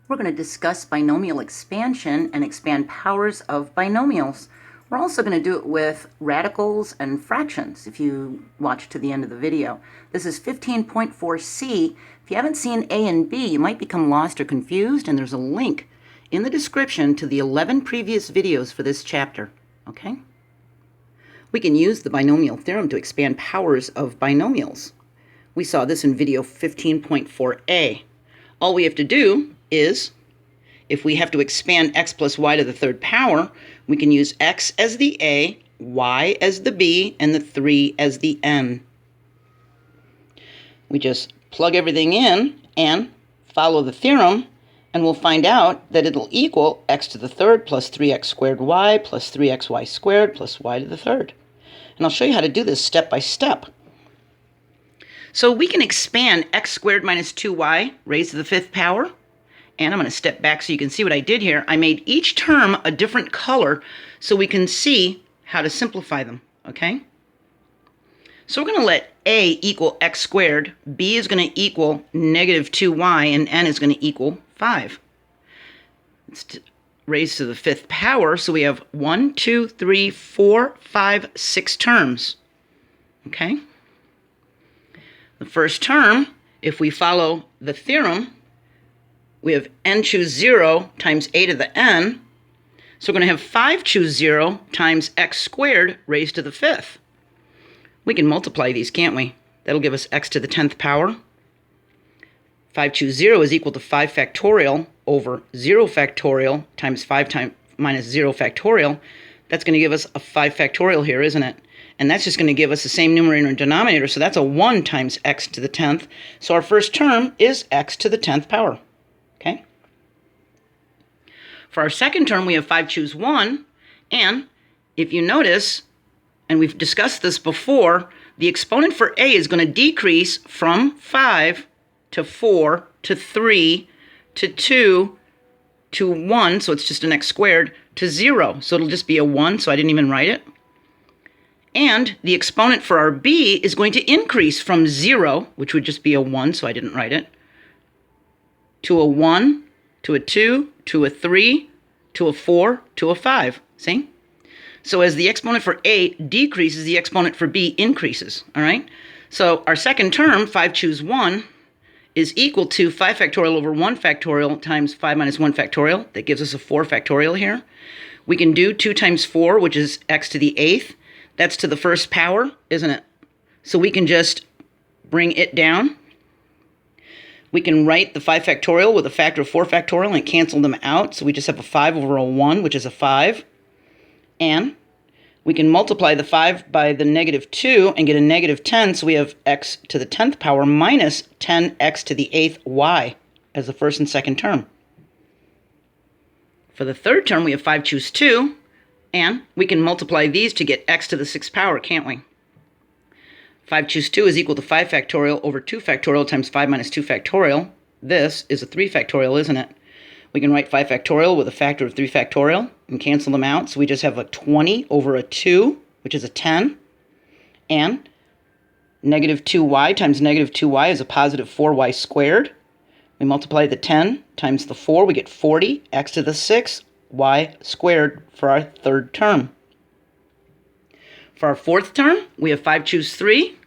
We're going to discuss binomial expansion and expand powers of binomials. We're also going to do it with radicals and fractions if you watch to the end of the video. This is 15.4c. If you haven't seen A and B, you might become lost or confused, and there's a link in the description to the 11 previous videos for this chapter. Okay? We can use the binomial theorem to expand powers of binomials. We saw this in video 15.4a. All we have to do is, if we have to expand x plus y to the third power, we can use x as the a, y as the b, and the 3 as the n. We just plug everything in and follow the theorem, and we'll find out that it'll equal x to the third plus 3x squared y plus 3xy squared plus y to the third. And I'll show you how to do this step by step. So we can expand x squared minus 2y raised to the fifth power. And I'm going to step back so you can see what I did here. I made each term a different color so we can see how to simplify them, okay? So we're going to let a equal x squared, b is going to equal negative 2y, and n is going to equal 5. It's raised to the fifth power, so we have 1, 2, 3, 4, 5, 6 terms, okay? The first term, if we follow the theorem, we have n choose 0 times a to the n. So we're going to have 5 choose 0 times x squared raised to the fifth. We can multiply these, can't we? That'll give us x to the 10th power. 5 choose 0 is equal to 5 factorial over 0 factorial times 5 minus 0 factorial. That's going to give us a 5 factorial here, isn't it? And that's just going to give us the same numerator and denominator, so that's a 1 times x to the 10th. So our first term is x to the 10th power. Okay? For our second term, we have 5 choose 1, and if you notice, and we've discussed this before, the exponent for a is going to decrease from 5 to 4 to 3 to 2 to 1, so it's just an x squared, to 0. So it'll just be a 1, so I didn't even write it. And the exponent for our b is going to increase from 0, which would just be a 1, so I didn't write it, to a 1, to a 2, to a 3, to a 4, to a 5. See? So as the exponent for a decreases, the exponent for b increases. All right? So our second term, 5 choose 1, is equal to 5 factorial over 1 factorial times 5 minus 1 factorial. That gives us a 4 factorial here. We can do 2 times 4, which is x to the 8th. That's to the first power, isn't it? So we can just bring it down. We can write the 5 factorial with a factor of 4 factorial and cancel them out. So we just have a 5 over a 1, which is a 5. And we can multiply the 5 by the negative 2 and get a negative 10. So we have x to the 10th power minus 10x to the 8th y as the first and second term. For the third term, we have 5 choose 2. And we can multiply these to get x to the 6th power, can't we? 5 choose 2 is equal to 5 factorial over 2 factorial times 5 minus 2 factorial. This is a 3 factorial, isn't it? We can write 5 factorial with a factor of 3 factorial and cancel them out. So we just have a 20 over a 2, which is a 10. And negative 2y times negative 2y is a positive 4y squared. We multiply the 10 times the 4, we get 40, x to the 6th, y squared for our third term. For our fourth term, we have 5 choose 3.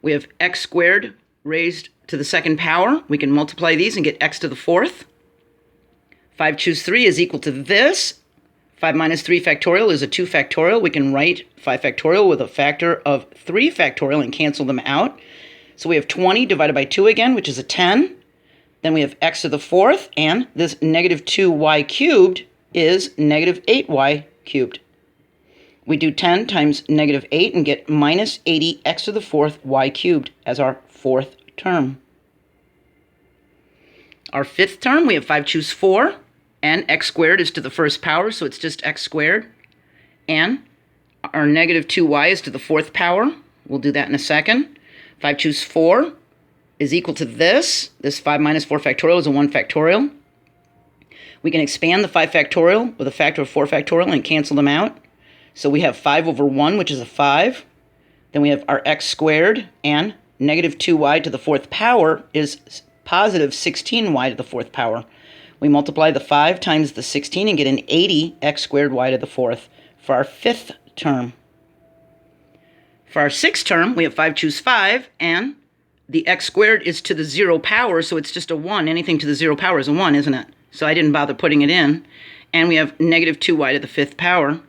We have x squared raised to the second power. We can multiply these and get x to the 4th. 5 choose 3 is equal to this. 5 minus 3 factorial is a 2 factorial. We can write 5 factorial with a factor of 3 factorial and cancel them out. So we have 20 divided by 2 again, which is a 10. Then we have x to the 4th, and this negative 2y cubed is negative 8y cubed. We do 10 times negative 8 and get minus 80 x to the 4th y cubed as our fourth term. Our fifth term, we have 5 choose 4, and x squared is to the first power, so it's just x squared. And our negative 2y is to the 4th power. We'll do that in a second. 5 choose 4 is equal to this. This 5 minus 4 factorial is a 1 factorial. We can expand the 5 factorial with a factor of 4 factorial and cancel them out. So we have 5 over 1, which is a 5. Then we have our x squared, and negative 2y to the 4th power is positive 16y to the 4th power. We multiply the 5 times the 16 and get an 80x squared y to the 4th for our 5th term. For our 6th term, we have 5 choose 5, and the x squared is to the 0 power, so it's just a 1. Anything to the 0 power is a 1, isn't it? So I didn't bother putting it in. And we have negative 2y to the 5th power.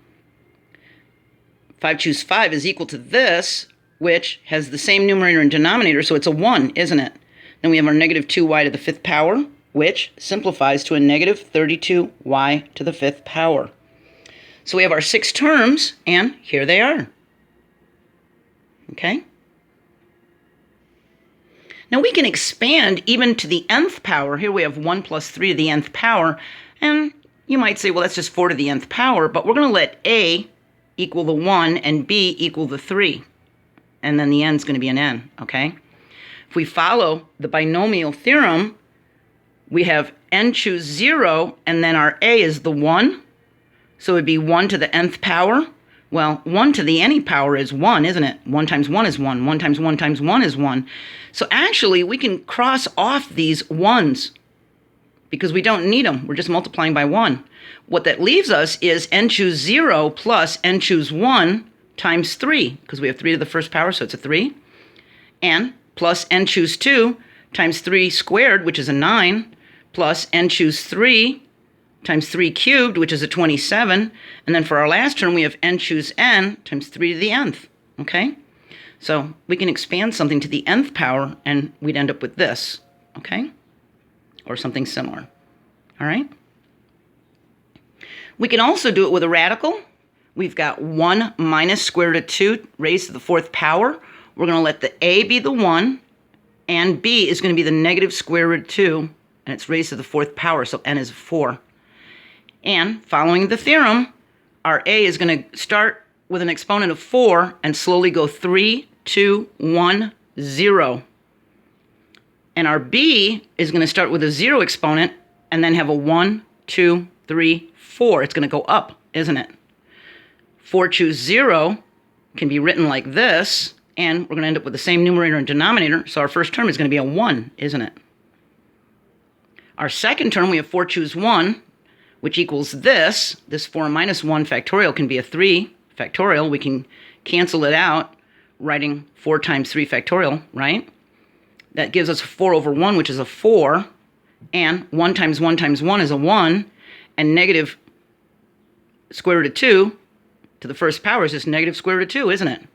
5 choose 5 is equal to this, which has the same numerator and denominator, so it's a 1, isn't it? Then we have our negative 2y to the 5th power, which simplifies to a negative 32y to the 5th power. So we have our 6 terms, and here they are. Okay? Now we can expand even to the nth power. Here we have 1 plus 3 to the nth power, and you might say, well, that's just 4 to the nth power, but we're going to let a equal the 1 and b equal the 3. And then the n is going to be an n, okay? If we follow the binomial theorem, we have n choose 0, and then our a is the 1. So it would be 1 to the nth power. Well, 1 to the any power is 1, isn't it? 1 times 1 is 1. 1 times 1 times 1 is 1. So actually, we can cross off these 1s because we don't need them. We're just multiplying by 1. What that leaves us is n choose 0 plus n choose 1 times 3, because we have 3 to the 1st power, so it's a 3. And plus n choose 2 times 3 squared, which is a 9, plus n choose 3 times 3 cubed, which is a 27. And then for our last term, we have n choose n times 3 to the nth. Okay? So we can expand something to the nth power, and we'd end up with this. Okay? Or something similar. All right? We can also do it with a radical. We've got 1 minus square root of 2 raised to the 4th power. We're going to let the a be the 1, and b is going to be the negative square root of 2, and it's raised to the 4th power, so n is 4. And following the theorem, our a is going to start with an exponent of 4 and slowly go 3, 2, 1, 0. And our b is going to start with a 0 exponent and then have a 1, 2, 3, 4. It's going to go up, isn't it? 4 choose 0 can be written like this, and we're going to end up with the same numerator and denominator, so our first term is going to be a 1, isn't it? Our second term, we have 4 choose 1, which equals this. This 4 minus 1 factorial can be a 3 factorial. We can cancel it out, writing 4 times 3 factorial, right? That gives us 4 over 1, which is a 4, and 1 times 1 times 1 is a 1, and negative square root of 2 to the 1st power is just negative square root of 2, isn't it?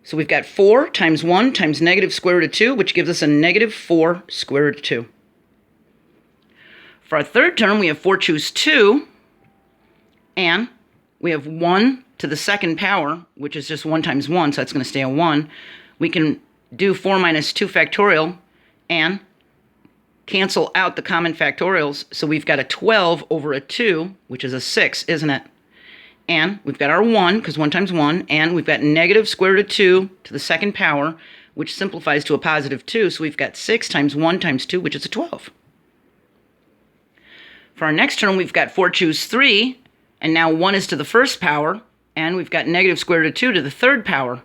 So we've got 4 times 1 times negative square root of 2, which gives us a negative 4 square root of 2. For our third term, we have 4 choose 2, and we have 1 to the 2nd power, which is just 1 times 1, so that's going to stay a 1. We can do 4 minus 2 factorial and cancel out the common factorials, so we've got a 12 over a 2, which is a 6, isn't it? And we've got our 1, because 1 times 1, and we've got negative square root of 2 to the 2nd power, which simplifies to a positive 2, so we've got 6 times 1 times 2, which is a 12. For our next term, we've got 4 choose 3, and now 1 is to the 1st power, and we've got negative square root of 2 to the 3rd power.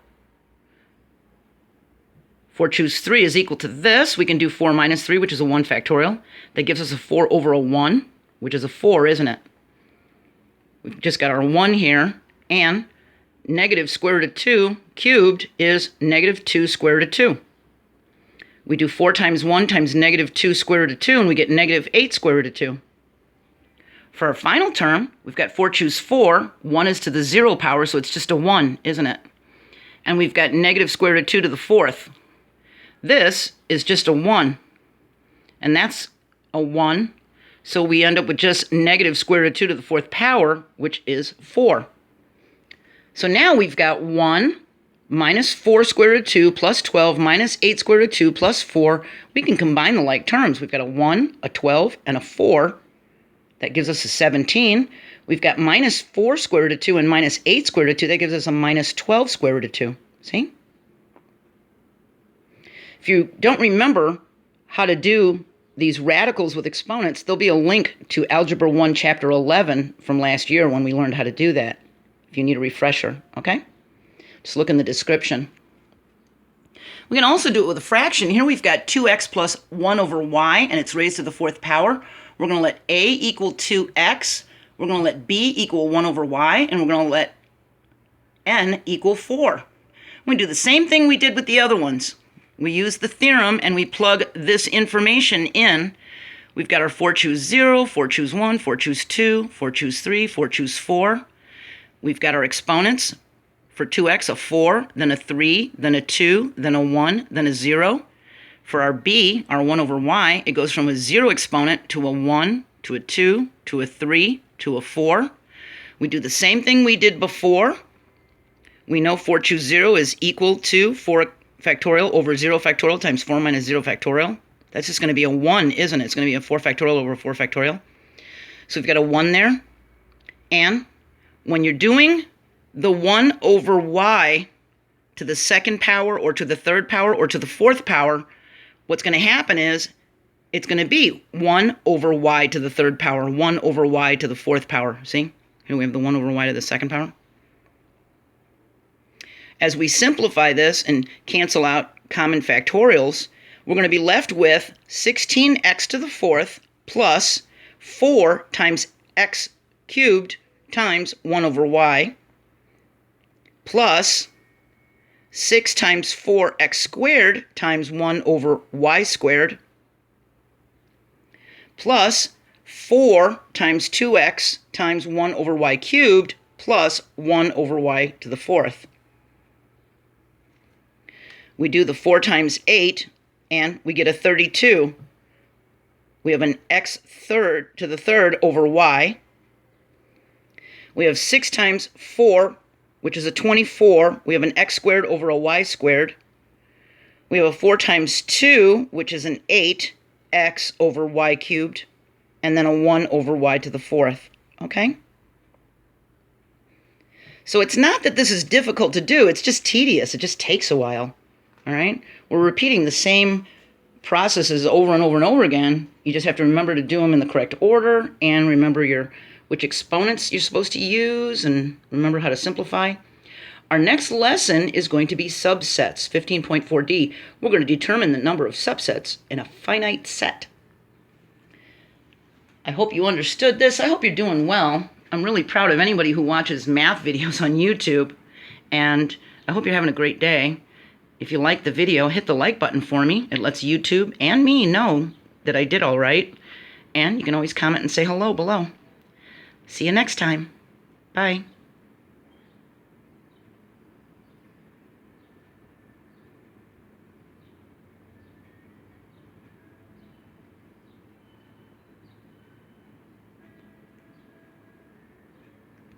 4 choose 3 is equal to this. We can do 4 minus 3, which is a 1 factorial. That gives us a 4 over a 1, which is a 4, isn't it? We've just got our 1 here, and negative square root of 2 cubed is negative 2 square root of 2. We do 4 times 1 times negative 2 square root of 2, and we get negative 8 square root of 2. For our final term, we've got 4 choose 4. 1 is to the 0 power, so it's just a 1, isn't it? And we've got negative square root of 2 to the 4th. This is just a 1, and that's a 1. So we end up with just negative square root of 2 to the 4th power, which is 4. So now we've got 1 minus 4 square root of 2 plus 12 minus 8 square root of 2 plus 4. We can combine the like terms. We've got a 1, a 12, and a 4. That gives us a 17. We've got minus 4 square root of 2 and minus 8 square root of 2. That gives us a minus 12 square root of 2. See? If you don't remember how to do these radicals with exponents, there'll be a link to Algebra 1, Chapter 11 from last year when we learned how to do that, if you need a refresher, okay? Just look in the description. We can also do it with a fraction. Here we've got 2x plus 1 over y, and it's raised to the 4th power. We're going to let a equal 2x. We're going to let b equal 1 over y. And we're going to let n equal 4. We do the same thing we did with the other ones. We use the theorem and we plug this information in. We've got our 4 choose 0, 4 choose 1, 4 choose 2, 4 choose 3, 4 choose 4. We've got our exponents. For 2x, a 4, then a 3, then a 2, then a 1, then a 0. For our b, our 1 over y, it goes from a 0 exponent to a 1, to a 2, to a 3, to a 4. We do the same thing we did before. We know 4 choose 0 is equal to 4 factorial over 0 factorial times 4 minus 0 factorial. That's just going to be a 1, isn't it? It's going to be a 4 factorial over 4 factorial. So we've got a 1 there. And when you're doing the 1 over y to the second power or to the third power or to the fourth power, what's going to happen is it's going to be 1 over y to the third power, 1 over y to the fourth power. See? Here we have the 1 over y to the second power. As we simplify this and cancel out common factorials, we're going to be left with 16x to the fourth plus 4 times x cubed times 1 over y plus 6 times 4x squared times 1 over y squared plus 4 times 2x times 1 over y cubed plus 1 over y to the fourth. We do the 4 times 8, and we get a 32. We have an x third to the third over y. We have 6 times 4, which is a 24. We have an x squared over a y squared. We have a 4 times 2, which is an 8x over y cubed, and then a 1 over y to the fourth. Okay? So it's not that this is difficult to do. It's just tedious. It just takes a while. All right? We're repeating the same processes over and over and over again. You just have to remember to do them in the correct order and remember which exponents you're supposed to use and remember how to simplify. Our next lesson is going to be subsets, 15.4d. We're going to determine the number of subsets in a finite set. I hope you understood this. I hope you're doing well. I'm really proud of anybody who watches math videos on YouTube, and I hope you're having a great day. If you like the video, hit the like button for me. It lets YouTube and me know that I did all right. And you can always comment and say hello below. See you next time. Bye.